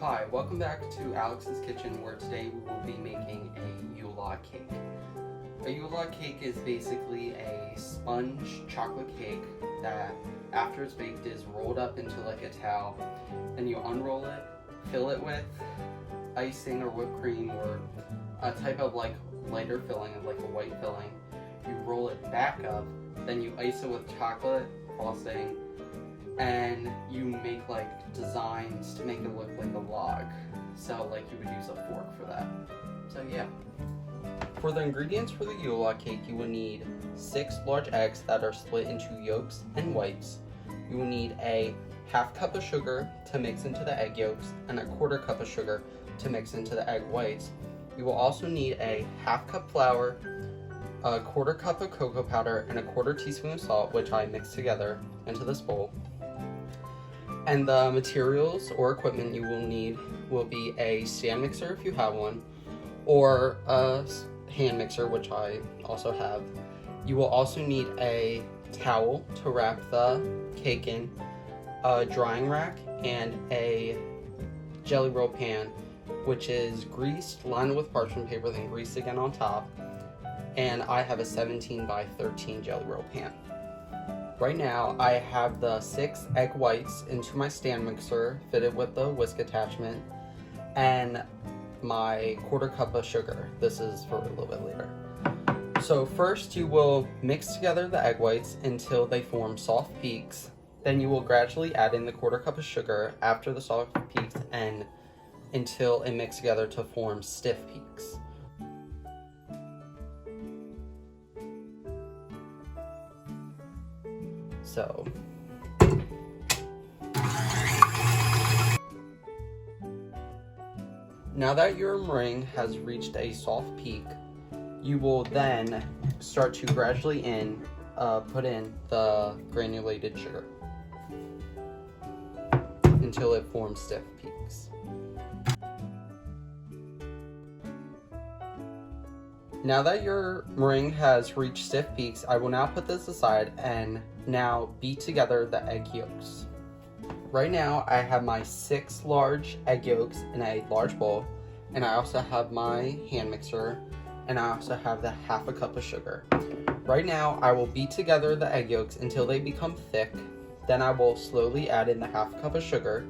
Hi, welcome back to Alex's Kitchen, where today we will be making a Yule cake. A Yule cake is basically a sponge chocolate cake that, after it's baked, is rolled up into like a towel. Then you unroll it, fill it with icing or whipped cream or a type of like lighter filling, like a white filling. You roll it back up, then you ice it with chocolate frosting, and you make like designs to make it look like a log. So like you would use a fork for that. So yeah. For the ingredients for the Yule cake, you will need 6 large eggs that are split into yolks and whites. You will need a half cup of sugar to mix into the egg yolks and a 1/4 cup of sugar to mix into the egg whites. You will also need a half cup flour, a 1/4 cup of cocoa powder, and a 1/4 teaspoon of salt, which I mixed together into this bowl. And the materials or equipment you will need will be a stand mixer if you have one, or a hand mixer, which I also have. You will also need a towel to wrap the cake in, a drying rack, and a jelly roll pan, which is greased, lined with parchment paper, then greased again on top. And I have a 17 by 13 jelly roll pan. Right now, I have the 6 egg whites into my stand mixer, fitted with the whisk attachment, and my 1/4 cup of sugar. This is for a little bit later. So first you will mix together the egg whites until they form soft peaks. Then you will gradually add in the 1/4 cup of sugar after the soft peaks and until it mixes together to form stiff peaks. So now that your meringue has reached a soft peak, you will then start to gradually put in the granulated sugar until it forms stiff peaks. Now that your meringue has reached stiff peaks, I will now put this aside and now beat together the egg yolks. Right now I have my 6 large egg yolks in a large bowl, and I also have my hand mixer, and I also have the half a cup of sugar. Right now I will beat together the egg yolks until they become thick. Then I will slowly add in the half cup of sugar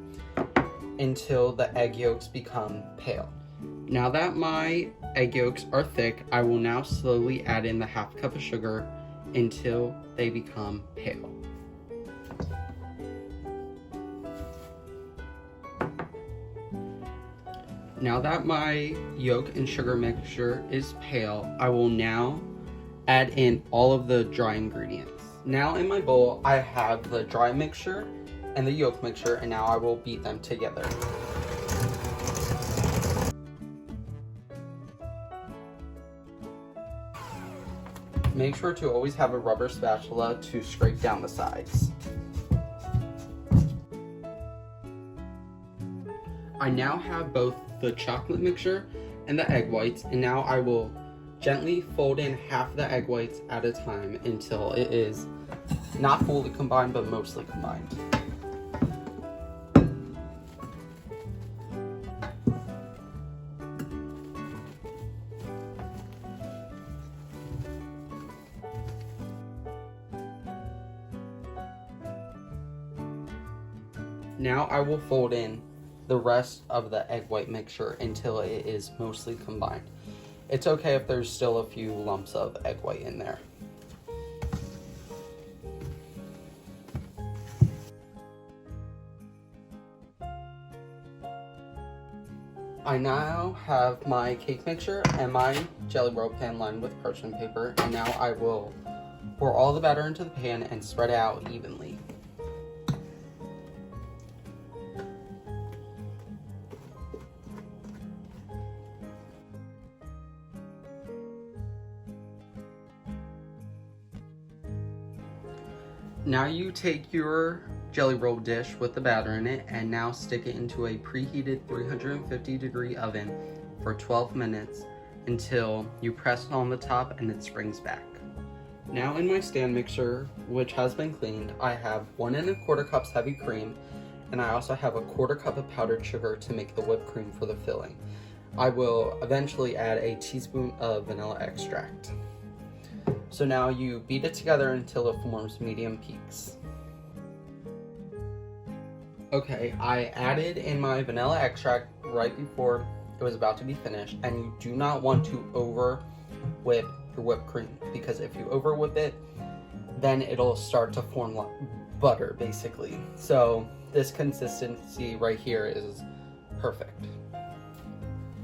until the egg yolks become pale. Now that my egg yolks are thick, I will now slowly add in the half cup of sugar until they become pale. Now that my yolk and sugar mixture is pale, I will now add in all of the dry ingredients. Now in my bowl, I have the dry mixture and the yolk mixture, and now I will beat them together. Make sure to always have a rubber spatula to scrape down the sides. I now have both the chocolate mixture and the egg whites, and now I will gently fold in half the egg whites at a time until it is not fully combined but mostly combined. Now I will fold in the rest of the egg white mixture until it is mostly combined. It's okay if there's still a few lumps of egg white in there. I now have my cake mixture and my jelly roll pan lined with parchment paper, and now I will pour all the batter into the pan and spread it out evenly. Now you take your jelly roll dish with the batter in it and now stick it into a preheated 350-degree oven for 12 minutes until you press it on the top and it springs back. Now in my stand mixer, which has been cleaned, I have 1 1/4 cups heavy cream and I also have a 1/4 cup of powdered sugar to make the whipped cream for the filling. I will eventually add a teaspoon of vanilla extract. So now you beat it together until it forms medium peaks. Okay, I added in my vanilla extract right before it was about to be finished, and you do not want to over whip your whipped cream, because if you over whip it, then it'll start to form like butter basically. So this consistency right here is perfect.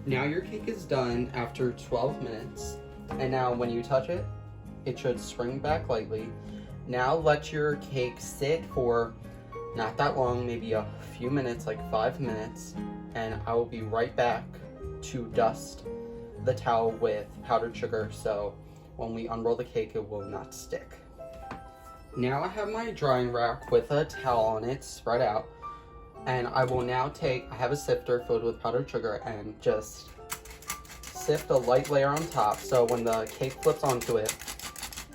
Now your cake is done after 12 minutes, and now when you touch it, it should spring back lightly. Now let your cake sit for not that long, maybe a few minutes, like 5 minutes, and I will be right back to dust the towel with powdered sugar so when we unroll the cake it will not stick. Now I have my drying rack with a towel on it spread out, and I will now I have a sifter filled with powdered sugar and just sift a light layer on top so when the cake flips onto it,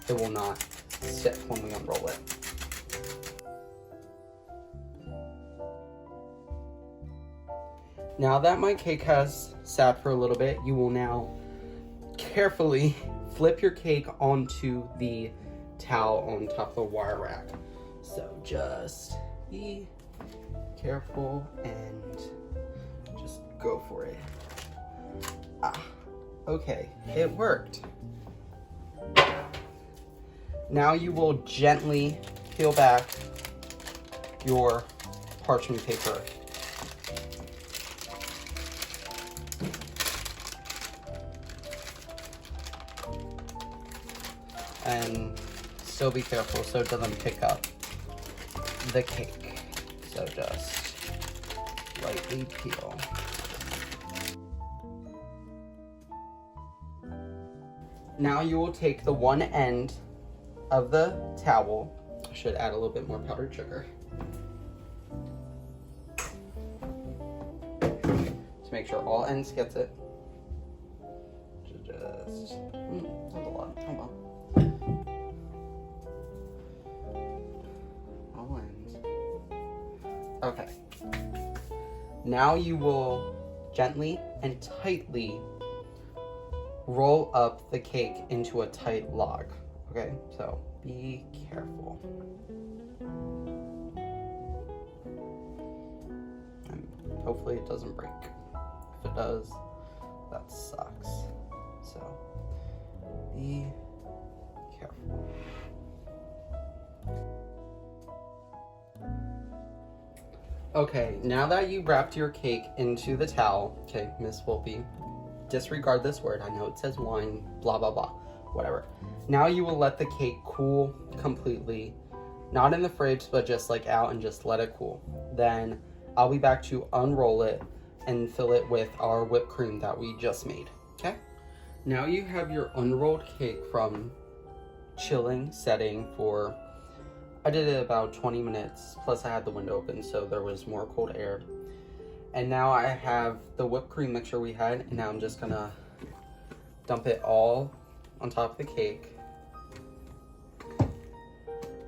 it will not stick when we unroll it. Now that my cake has sat for a little bit, you will now carefully flip your cake onto the towel on top of the wire rack. So just be careful and just go for it. Okay, it worked. Now you will gently peel back your parchment paper. And still be careful so it doesn't pick up the cake. So just lightly peel. Now you will take the one end of the towel. I should add a little bit more powdered sugar to make sure all ends gets it. Just that's a lot. Oh well. All ends. Okay. Now you will gently and tightly roll up the cake into a tight log. Okay, so be careful. And hopefully it doesn't break. If it does, that sucks. So be careful. Okay, now that you wrapped your cake into the towel, okay, Miss Wolfie, disregard this word. I know it says wine, blah, blah, blah, whatever. Now you will let the cake cool completely, not in the fridge, but just like out and just let it cool. Then I'll be back to unroll it and fill it with our whipped cream that we just made, okay? Now you have your unrolled cake from chilling setting for, I did it about 20 minutes, plus I had the window open so there was more cold air. And now I have the whipped cream mixture we had, and now I'm just gonna dump it all on top of the cake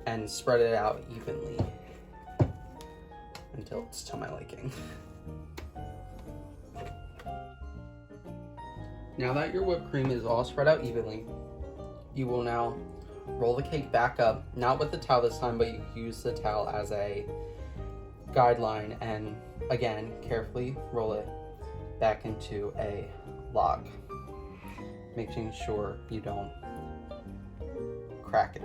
and spread it out evenly until it's to my liking. Now that your whipped cream is all spread out evenly, you will now roll the cake back up, not with the towel this time, but you use the towel as a guideline, and again, carefully roll it back into a log, making sure you don't crack it.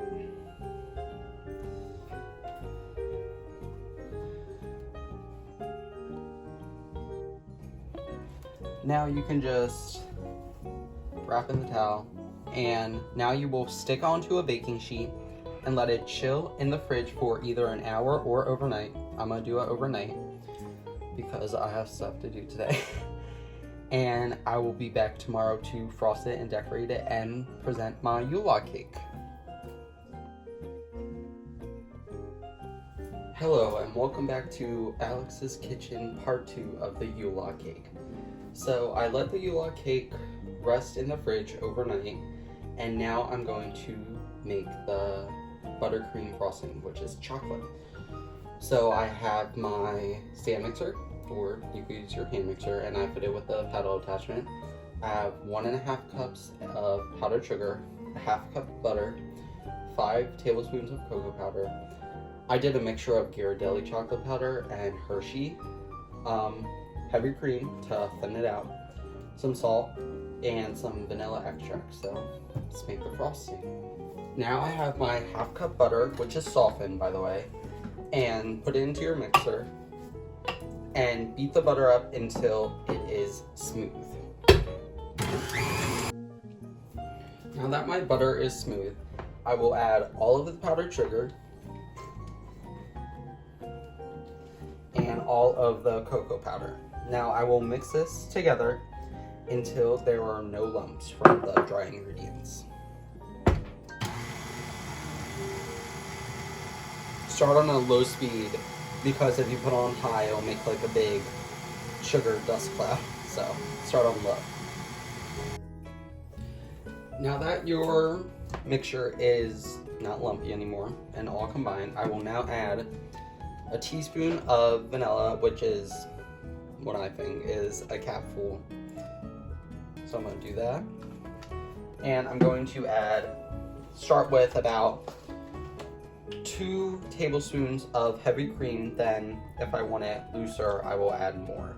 Now you can just wrap in the towel, and now you will stick onto a baking sheet and let it chill in the fridge for either an hour or overnight. I'm gonna do it overnight because I have stuff to do today. And I will be back tomorrow to frost it and decorate it and present my Yule log cake. Hello and welcome back to Alex's Kitchen Part 2 of the Yule log cake. So I let the Yule log cake rest in the fridge overnight, and now I'm going to make the buttercream frosting, which is chocolate. So I have my stand mixer, or you could use your hand mixer, and I put it with the paddle attachment. I have 1.5 cups of powdered sugar, a half cup of butter, 5 tablespoons of cocoa powder. I did a mixture of Ghirardelli chocolate powder and Hershey, heavy cream to thin it out, some salt, and some vanilla extract. So let's make the frosting. Now I have my half cup butter, which is softened by the way, and put it into your mixer and beat the butter up until it is smooth. Now that my butter is smooth, I will add all of the powdered sugar and all of the cocoa powder. Now I will mix this together until there are no lumps from the dry ingredients. Start on a low speed, because if you put on high, it'll make like a big sugar dust cloud. So start on low. Now that your mixture is not lumpy anymore and all combined, I will now add a teaspoon of vanilla, which is what I think is a capful. So I'm going to do that. And I'm going to start with about 2 tablespoons of heavy cream. Then if I want it looser, I will add more.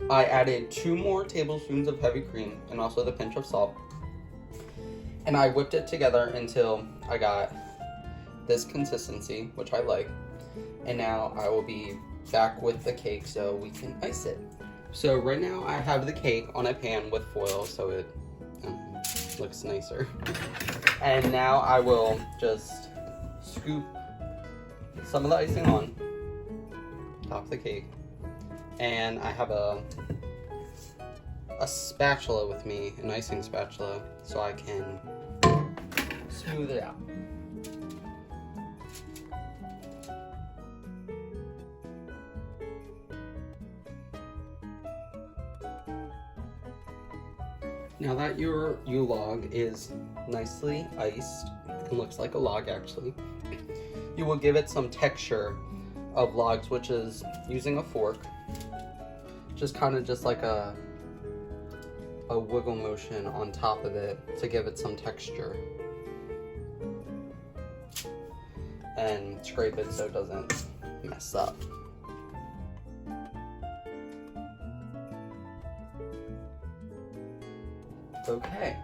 I added 2 more tablespoons of heavy cream and also the pinch of salt. And I whipped it together until I got this consistency, which I like. And now I will be back with the cake so we can ice it. So right now I have the cake on a pan with foil so it looks nicer. And now I will just scoop some of the icing on top of the cake. And I have a spatula with me, an icing spatula, so I can smooth it out. Now that your Yule log is nicely iced, it looks like a log actually, you will give it some texture of logs, which is using a fork, just kind of just like a wiggle motion on top of it to give it some texture. And scrape it so it doesn't mess up. Okay,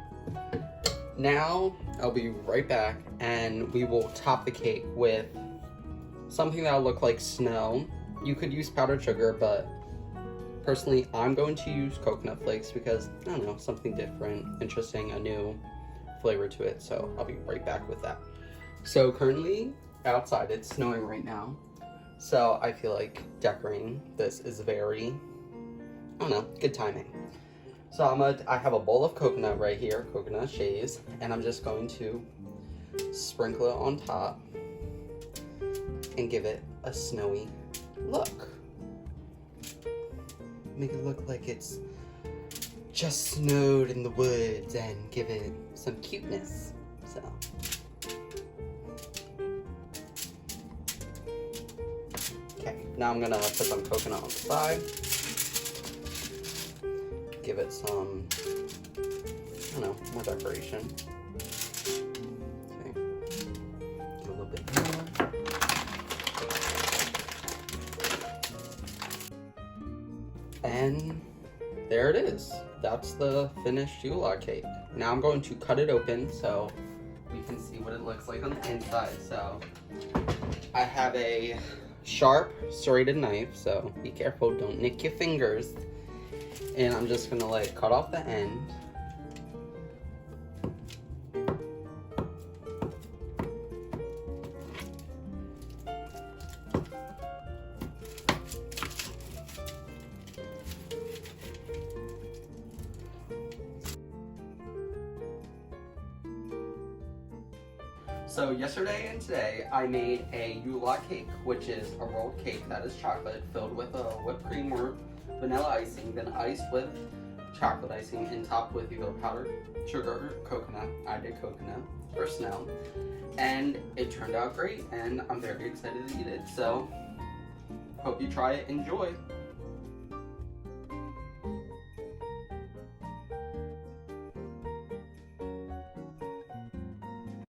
now I'll be right back and we will top the cake with something that'll look like snow. You could use powdered sugar, but personally I'm going to use coconut flakes because, I don't know, something different, interesting, a new flavor to it. So I'll be right back with that. So currently outside it's snowing right now, so I feel like decorating this is very, I don't know, good timing. So I have a bowl of coconut right here, coconut shaves, and I'm just going to sprinkle it on top and give it a snowy look. Make it look like it's just snowed in the woods and give it some cuteness. So okay, now I'm gonna put some coconut on the side. Give it some, I don't know, more decoration. Okay, a little bit more. And there it is. That's the finished Yule log cake. Now I'm going to cut it open so we can see what it looks like on the inside. So I have a sharp serrated knife, so be careful, don't nick your fingers. And I'm just gonna like cut off the end. So yesterday and today I made a Yule log cake, which is a rolled cake that is chocolate filled with a whipped cream or vanilla icing, then iced with chocolate icing and topped with either powdered sugar or coconut. I did coconut or snow, and it turned out great, and I'm very excited to eat it. So hope you try it. Enjoy.